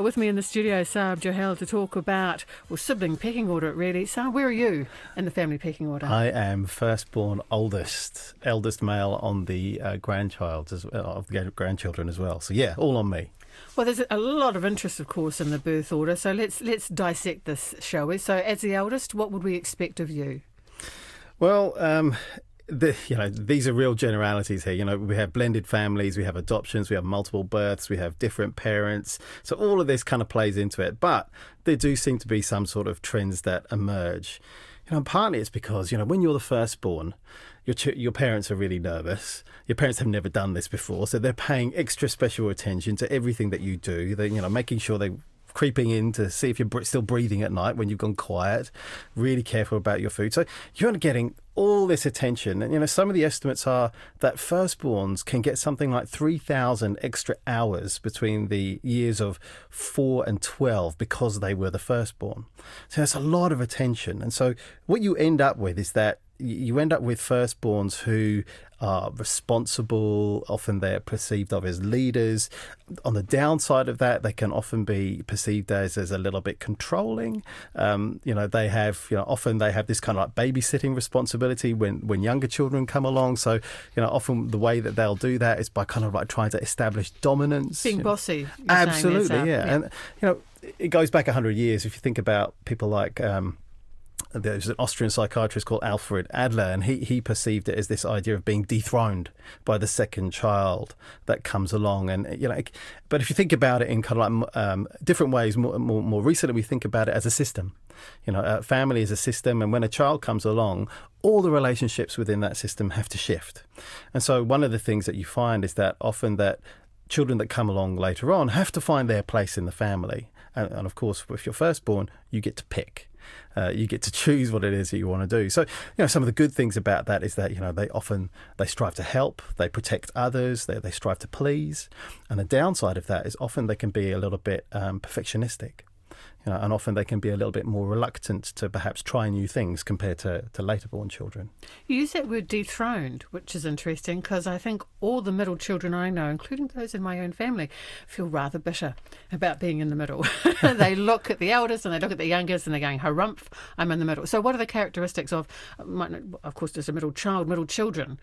With me in the studio, Sarb Johal, to talk about, well, sibling pecking order, really. Sarb, where are you in the family pecking order? I am firstborn, eldest male on the grandchildren as well. So yeah, all on me. Well, there's a lot of interest, of course, in the birth order. So let's dissect this, shall we? So, as the eldest, what would we expect of you? Well, these are real generalities here. We have blended families, we have adoptions, we have multiple births, we have different parents. So all of this kind of plays into it. But there do seem to be some sort of trends that emerge. Partly it's because, when you're the firstborn, your parents are really nervous. Your parents have never done this before, so they're paying extra special attention to everything that you do. They're, making sure they're creeping in to see if you're still breathing at night when you've gone quiet, really careful about your food. So you're getting all this attention. And, some of the estimates are that firstborns can get something like 3,000 extra hours between the years of 4 and 12 because they were the firstborn. So that's a lot of attention. And so what you end up with is that you end up with firstborns who are responsible. Often they're perceived of as leaders. On the downside of that, they can often be perceived as a little bit controlling. They have, often they have this kind of like babysitting responsibility when younger children come along. So, often the way that they'll do that is by kind of like trying to establish dominance. Being bossy. Absolutely, yeah. And, it goes back 100 years. If you think about people like... there's an Austrian psychiatrist called Alfred Adler, and he perceived it as this idea of being dethroned by the second child that comes along. And but if you think about it in kind of like different ways, more recently we think about it as a system. Family is a system, and when a child comes along, all the relationships within that system have to shift. And so one of the things that you find is that often that children that come along later on have to find their place in the family. And of course, if you're firstborn, you get to pick. You get to choose what it is that you want to do. So, some of the good things about that is that, they strive to help, they protect others, they strive to please. And the downside of that is often they can be a little bit perfectionistic. And often they can be a little bit more reluctant to perhaps try new things compared to later born children. You use that word dethroned, which is interesting because I think all the middle children I know, including those in my own family, feel rather bitter about being in the middle. They look at the eldest and they look at the youngest and they're going, harumph, I'm in the middle. So what are the characteristics of course, there's a middle children.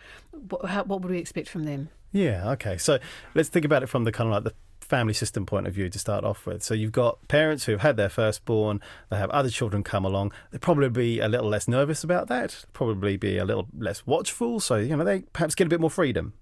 What would we expect from them? Yeah, okay. So let's think about it from the kind of like the family system point of view to start off with. So you've got parents who've had their firstborn, they have other children come along, they'd probably be a little less nervous about that, probably be a little less watchful, so they perhaps get a bit more freedom.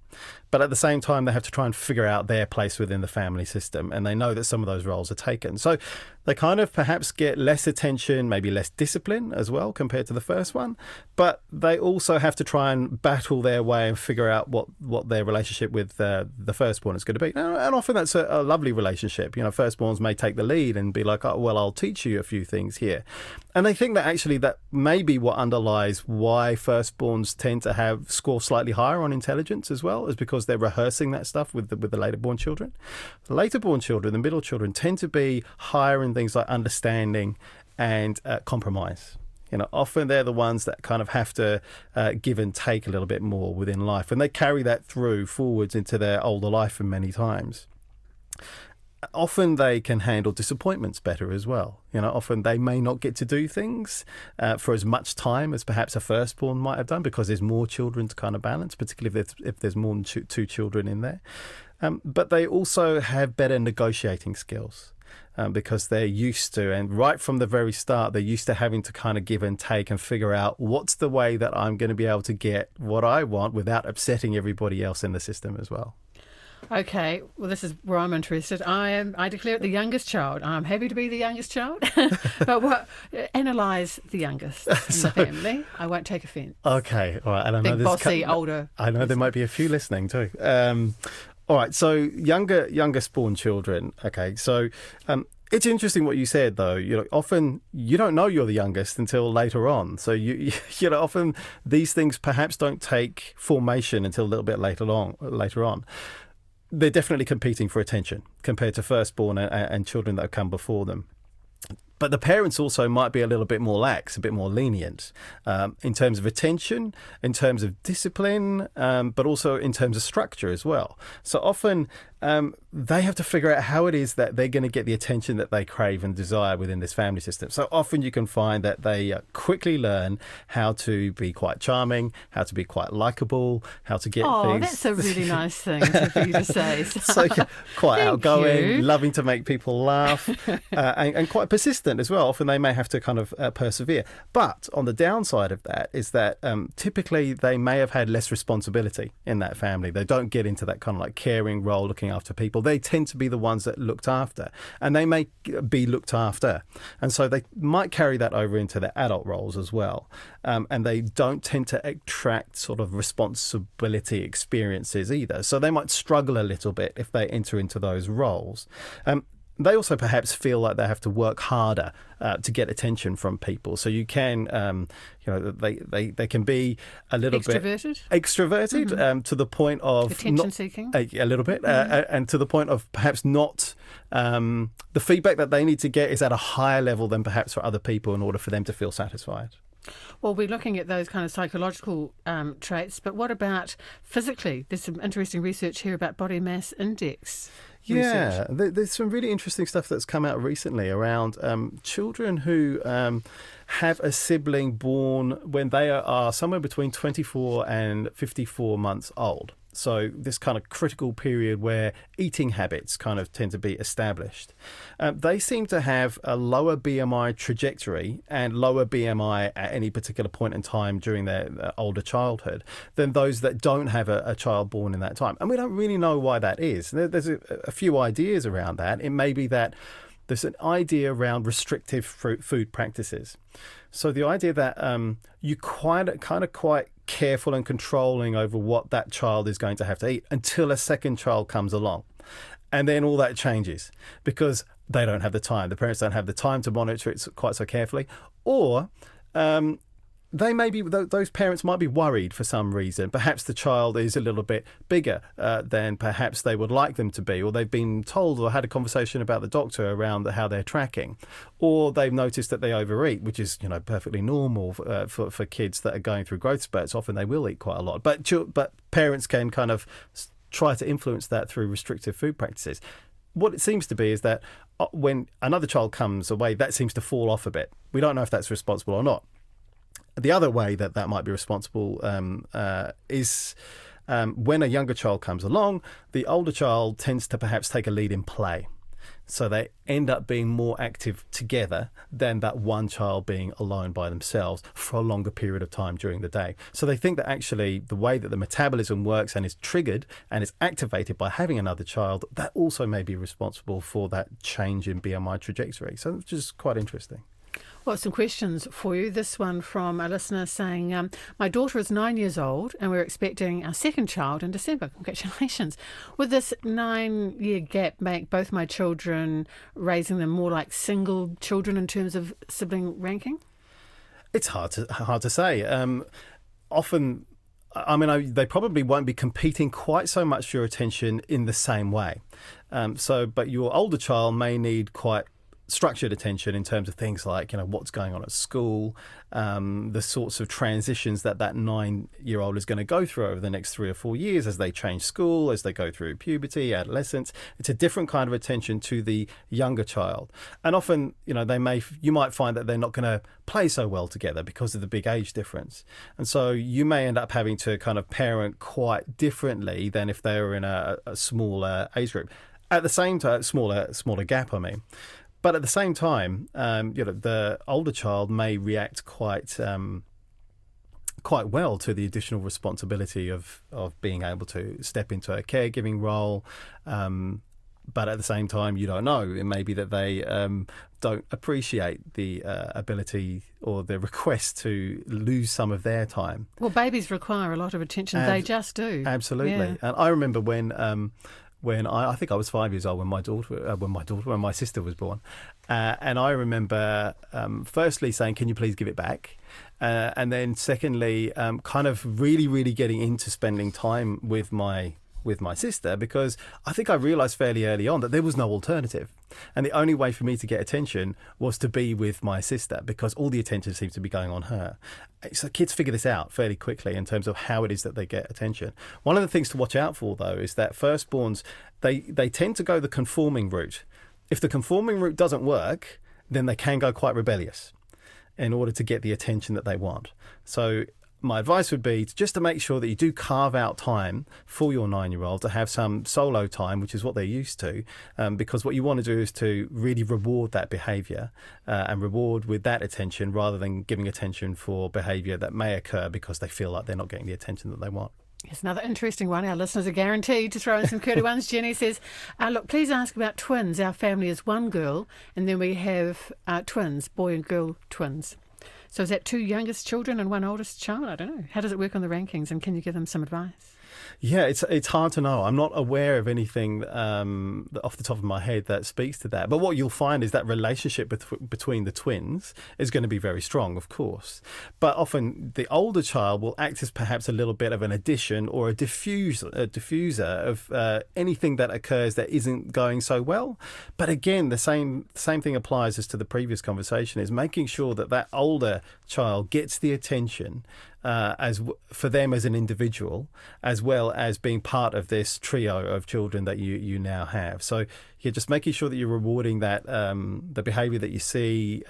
But at the same time, they have to try and figure out their place within the family system, and they know that some of those roles are taken. So they kind of perhaps get less attention, maybe less discipline as well compared to the first one. But they also have to try and battle their way and figure out what their relationship with the firstborn is going to be. And often that's a lovely relationship. Firstborns may take the lead and be like, oh, well, I'll teach you a few things here. And they think that actually that may be what underlies why firstborns tend to score slightly higher on intelligence as well, is because they're rehearsing that stuff with the later born children. The later born children, the middle children, tend to be higher in things like understanding and compromise. Often they're the ones that kind of have to give and take a little bit more within life, and they carry that through forwards into their older life and many times. Often they can handle disappointments better as well. Often they may not get to do things for as much time as perhaps a firstborn might have done because there's more children to kind of balance, particularly if there's more than two children in there. But they also have better negotiating skills. Because they're used to, and right from the very start, they're used to having to kind of give and take and figure out what's the way that I'm going to be able to get what I want without upsetting everybody else in the system as well. Okay, well, this is where I'm interested. I declare it the youngest child. I'm happy to be the youngest child. But analyse the youngest in the family. I won't take offence. Okay, all right. And I know big, bossy, older. I know there might be a few listening too. All right, so younger spawn children. Okay, so it's interesting what you said, though. Often you don't know you're the youngest until later on. So often these things perhaps don't take formation until a little bit later on. They're definitely competing for attention compared to firstborn and children that have come before them. But the parents also might be a little bit more lax, a bit more lenient in terms of attention, in terms of discipline, but also in terms of structure as well. So often they have to figure out how it is that they're going to get the attention that they crave and desire within this family system. So often you can find that they quickly learn how to be quite charming, how to be quite likeable, how to get things. Oh, that's a really nice thing for you to say. So quite Thank outgoing, you. loving to make people laugh, and quite persistent as well. Often they may have to kind of persevere. But on the downside of that is that typically they may have had less responsibility in that family. They don't get into that kind of like caring role, looking after people. They tend to be the ones that looked after, and they may be looked after, and so they might carry that over into their adult roles as well, and they don't tend to attract sort of responsibility experiences either, so they might struggle a little bit if they enter into those roles. They also perhaps feel like they have to work harder to get attention from people. So you can, they can be a little bit extroverted to the point of attention seeking, a little bit, and to the point of perhaps not. The feedback that they need to get is at a higher level than perhaps for other people in order for them to feel satisfied. Well, we're looking at those kind of psychological traits, but what about physically? There's some interesting research here about body mass index. Yeah, there's some really interesting stuff that's come out recently around children who have a sibling born when they are somewhere between 24 and 54 months old. So this kind of critical period where eating habits kind of tend to be established. They seem to have a lower BMI trajectory and lower BMI at any particular point in time during their older childhood than those that don't have a child born in that time. And we don't really know why that is. There's a few ideas around that. It may be that there's an idea around restrictive food practices. So the idea that you quite careful and controlling over what that child is going to have to eat until a second child comes along. And then all that changes because they don't have the time. The parents don't have the time to monitor it quite so carefully. Or those parents might be worried for some reason. Perhaps the child is a little bit bigger than perhaps they would like them to be, or they've been told or had a conversation about the doctor around how they're tracking, or they've noticed that they overeat, which is perfectly normal for kids that are going through growth spurts. Often they will eat quite a lot, but parents can kind of try to influence that through restrictive food practices. What it seems to be is that when another child comes away, that seems to fall off a bit. We don't know if that's responsible or not. The other way that might be responsible is when a younger child comes along, the older child tends to perhaps take a lead in play. So they end up being more active together than that one child being alone by themselves for a longer period of time during the day. So they think that actually the way that the metabolism works and is triggered and is activated by having another child, that also may be responsible for that change in BMI trajectory. So it's just quite interesting. Well, some questions for you. This one from a listener saying, my daughter is 9 years old and we're expecting our second child in December. Congratulations. Would this 9-year gap make both my children, raising them more like single children in terms of sibling ranking? It's hard to say. Often, they probably won't be competing quite so much for your attention in the same way. But your older child may need quite structured attention in terms of things like what's going on at school, the sorts of transitions that 9-year-old is going to go through over the next 3 or 4 years as they change school, as they go through puberty, adolescence. It's a different kind of attention to the younger child, and often you might find that they're not going to play so well together because of the big age difference, and so you may end up having to kind of parent quite differently than if they were in a smaller age group. At the same time, smaller gap, But at the same time, the older child may react quite well to the additional responsibility of being able to step into a caregiving role. But at the same time, you don't know. It may be that they don't appreciate the ability or the request to lose some of their time. Well, babies require a lot of attention. They just do. Absolutely. Yeah. And I remember when I think I was 5 years old when my sister was born, and I remember firstly saying, "Can you please give it back?" And then secondly, kind of really getting into spending time with my with my sister because I think I realised fairly early on that there was no alternative. And the only way for me to get attention was to be with my sister because all the attention seems to be going on her. So kids figure this out fairly quickly in terms of how it is that they get attention. One of the things to watch out for, though, is that firstborns, they tend to go the conforming route. If the conforming route doesn't work, then they can go quite rebellious in order to get the attention that they want. So my advice would be just to make sure that you do carve out time for your 9-year-old to have some solo time, which is what they're used to, because what you want to do is to really reward that behaviour and reward with that attention rather than giving attention for behaviour that may occur because they feel like they're not getting the attention that they want. Here's another interesting one. Our listeners are guaranteed to throw in some curly ones. Jenny says, look, please ask about twins. Our family is one girl and then we have twins, boy and girl twins. So is that 2 youngest children and 1 oldest child? I don't know. How does it work on the rankings and can you give them some advice? Yeah, it's hard to know. I'm not aware of anything off the top of my head that speaks to that. But what you'll find is that relationship between the twins is going to be very strong, of course. But often the older child will act as perhaps a little bit of an addition or a diffuser of anything that occurs that isn't going so well. But again, the same thing applies as to the previous conversation, is making sure that that older child gets the attention for them as an individual, as well as being part of this trio of children that you now have. So you're just making sure that you're rewarding that the behaviour that you see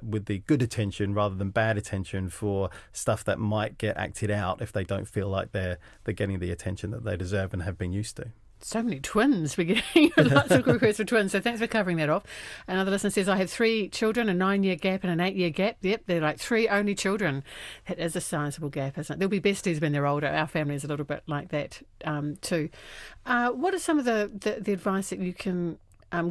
with the good attention rather than bad attention for stuff that might get acted out if they don't feel like they're getting the attention that they deserve and have been used to. So many twins. We're getting lots of requests for twins, so thanks for covering that off. Another listener says, I have 3 children, a 9-year gap and an 8-year gap. Yep, they're like 3 only children. That is a sizable gap, isn't it? They'll be besties when they're older. Our family is a little bit like that too. What are some of the advice that you can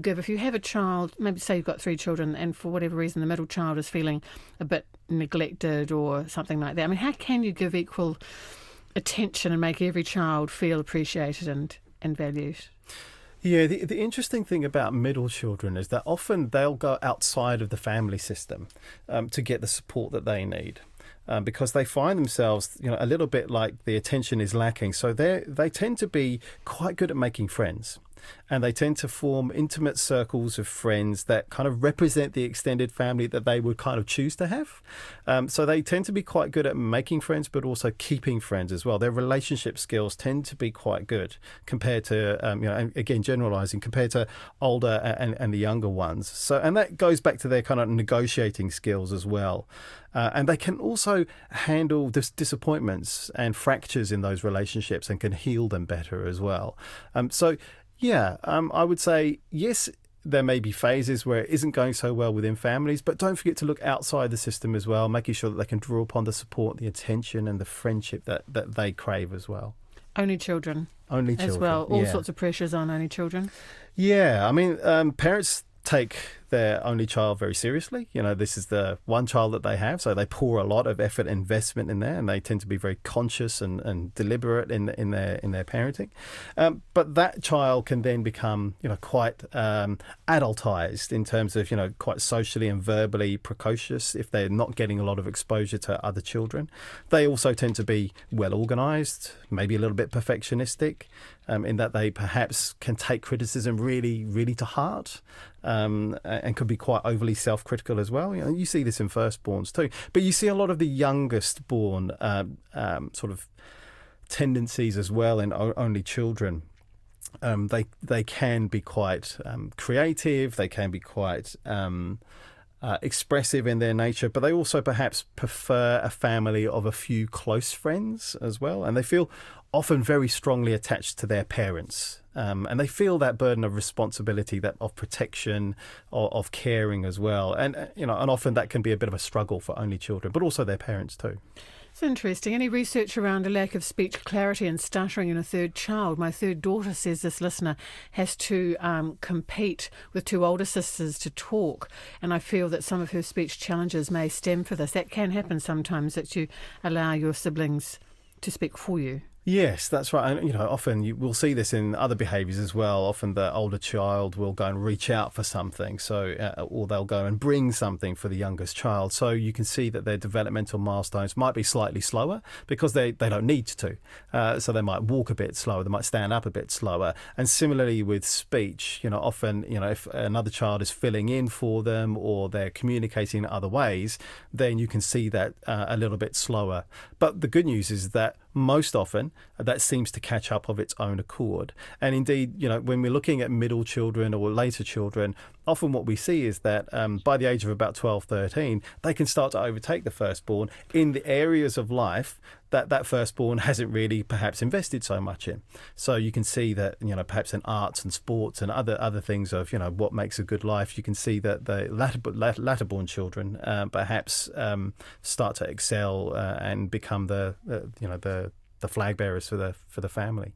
give if you have a child, maybe say you've got 3 children and for whatever reason the middle child is feeling a bit neglected or something like that? I mean, how can you give equal attention and make every child feel appreciated and valued? Yeah, the interesting thing about middle children is that often they'll go outside of the family system to get the support that they need. Because they find themselves, a little bit like the attention is lacking. So they tend to be quite good at making friends. And they tend to form intimate circles of friends that kind of represent the extended family that they would kind of choose to have. So they tend to be quite good at making friends, but also keeping friends as well. Their relationship skills tend to be quite good compared to, and again, generalizing, compared to older and the younger ones. So, and that goes back to their kind of negotiating skills as well. And they can also handle disappointments and fractures in those relationships and can heal them better as well. I would say, yes, there may be phases where it isn't going so well within families, but don't forget to look outside the system as well, making sure that they can draw upon the support, the attention and the friendship that they crave as well. Only children. Only children. As well. All sorts of pressures on only children. Yeah, I mean, parents take their only child very seriously. This is the one child that they have, so they pour a lot of effort and investment in there, and they tend to be very conscious and deliberate in their parenting. But that child can then become quite adultized in terms of quite socially and verbally precocious if they're not getting a lot of exposure to other children. They also tend to be well organized, maybe a little bit perfectionistic, in that they perhaps can take criticism really, really to heart. And could be quite overly self-critical as well. You see this in firstborns too, but you see a lot of the youngest born sort of tendencies as well in only children. They can be quite creative. They can be quite expressive in their nature, but they also perhaps prefer a family of a few close friends as well, and they feel often very strongly attached to their parents. And they feel that burden of responsibility, that of protection, of caring as well. And, and often that can be a bit of a struggle for only children, but also their parents too. It's interesting. Any research around a lack of speech clarity and stuttering in a 3rd child? My 3rd daughter, says this listener, has to compete with 2 older sisters to talk. And I feel that some of her speech challenges may stem from this. That can happen sometimes, that you allow your siblings to speak for you. Yes, that's right. And, often we'll see this in other behaviours as well. Often the older child will go and reach out for something, or they'll go and bring something for the youngest child. So you can see that their developmental milestones might be slightly slower because they don't need to. So they might walk a bit slower, they might stand up a bit slower. And similarly with speech, often, if another child is filling in for them or they're communicating in other ways, then you can see that a little bit slower. But the good news is that most often that seems to catch up of its own accord. And indeed, when we're looking at middle children or later children, often what we see is that by the age of about 12, 13, they can start to overtake the firstborn in the areas of life that firstborn hasn't really perhaps invested so much in. So you can see that, perhaps in arts and sports and other things of, what makes a good life, you can see that the latter-born children perhaps start to excel and become the flag bearers for the family.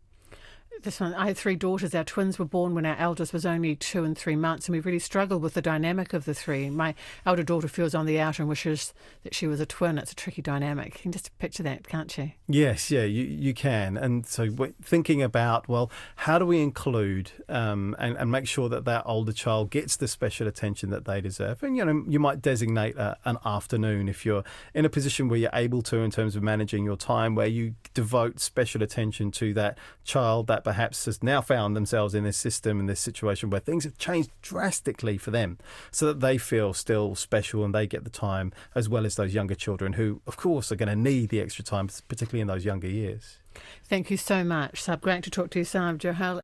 This one, I had 3 daughters. Our twins were born when our eldest was only 2 and 3 months, and we really struggled with the dynamic of the 3. My elder daughter feels on the outer and wishes that she was a twin. It's a tricky dynamic. You can just picture that, can't you? Yes, yeah, you can. And so we're thinking about, well, how do we include and make sure that older child gets the special attention that they deserve? And, you might designate an afternoon if you're in a position where you're able to, in terms of managing your time, where you devote special attention to that child that perhaps has now found themselves in this system, in this situation where things have changed drastically for them, so that they feel still special and they get the time, as well as those younger children who, of course, are going to need the extra time, particularly in those younger years. Thank you so much, Sarb. Great to talk to you, Sarb Johal.